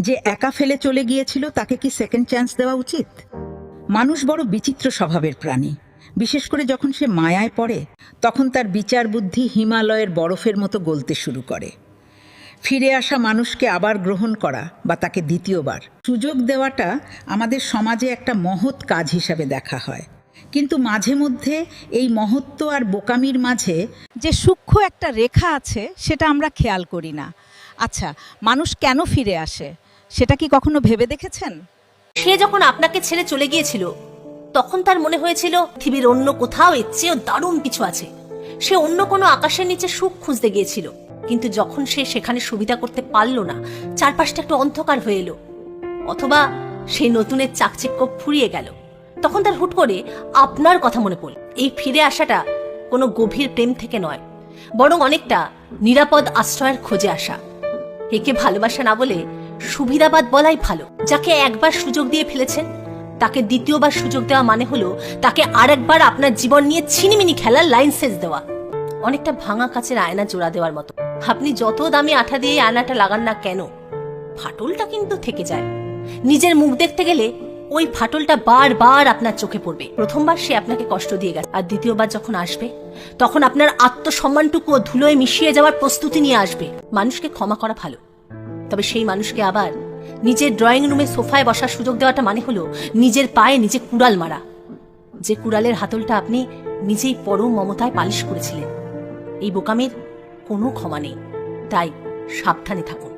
যে একা ফেলে চলে গিয়েছিল তাকে কি সেকেন্ড চান্স দেওয়া উচিত? মানুষ বড় বিচিত্র স্বভাবের প্রাণী। বিশেষ করে যখন সে মায়ায় পড়ে, তখন তার বিচার বুদ্ধি হিমালয়ের বরফের মতো গলতে শুরু করে। ফিরে আসা মানুষকে আবার গ্রহণ করা বা তাকে দ্বিতীয়বার সুযোগ দেওয়াটা আমাদের সমাজে একটা মহৎ কাজ হিসাবে দেখা হয়। কিন্তু মাঝে মধ্যে এই মহত্ব আর বোকামির মাঝে যে সূক্ষ্ম একটা রেখা আছে সেটা আমরা খেয়াল করি না। আচ্ছা, মানুষ কেন ফিরে আসে সেটা কি কখনো ভেবে দেখেছেন? সে যখন আপনাকে ছেড়ে চলে গিয়েছিল তখন তার মনে হয়েছিল পৃথিবীর অন্য কোথাও এর চেয়েও দারুণ কিছু আছে। সে অন্য কোনো আকাশের নিচে সুখ খুঁজতে গিয়েছিল, কিন্তু যখন সে সেখানে সুবিধা করতে পারলো না, চারপাশটা একটু অন্ধকার হয়ে এলো, অথবা সেই নতুনের চাকচিক্য ফুরিয়ে গেল, তখন তার হুট করে আপনার কথা মনে পড়ল। এই ফিরে আসাটা কোনো গভীর প্রেম থেকে নয়, বরং অনেকটা নিরাপদ আশ্রয়ের খোঁজে আসা। একে ভালোবাসা না বলে সুবিধাবাদ বলাই ভালো। যাকে একবার সুযোগ দিয়ে ফেলেছেন তাকে দ্বিতীয়বার সুযোগ দেওয়া মানে হলো তাকে আরেকবার আপনার জীবন নিয়ে ছিনিমিনি খেলার লাইসেন্স দেওয়া। অনেকটা ভাঙা কাচের আয়না জোড়া দেওয়ার মতো। আপনি যত দামি আঠা দিয়ে আয়নাটা লাগান না কেন, ফাটলটা কিন্তু থেকে যায়। নিজের মুখ দেখতে গেলে ওই ফাটলটা বারবার আপনার চোখে পড়বে। প্রথমবার সে আপনাকে কষ্ট দিয়ে গেছে, আর দ্বিতীয়বার যখন আসবে তখন আপনার আত্মসম্মানটুকু ধুলোয় মিশিয়ে যাওয়ার প্রস্তুতি নিয়ে আসবে। মানুষকে ক্ষমা করা ভালো, তবে সেই মানুষকে আবার নিজের ড্রয়িং রুমে সোফায় বসার সুযোগ দেওয়াটা মানে হলো নিজের পায়ে নিজে কুড়াল মারা। যে কুড়ালের হাতলটা আপনি নিজেই পরম মমতায় পালিশ করেছিলেন। এই বোকামির কোনো ক্ষমা নেই, তাই সাবধানে থাকুন।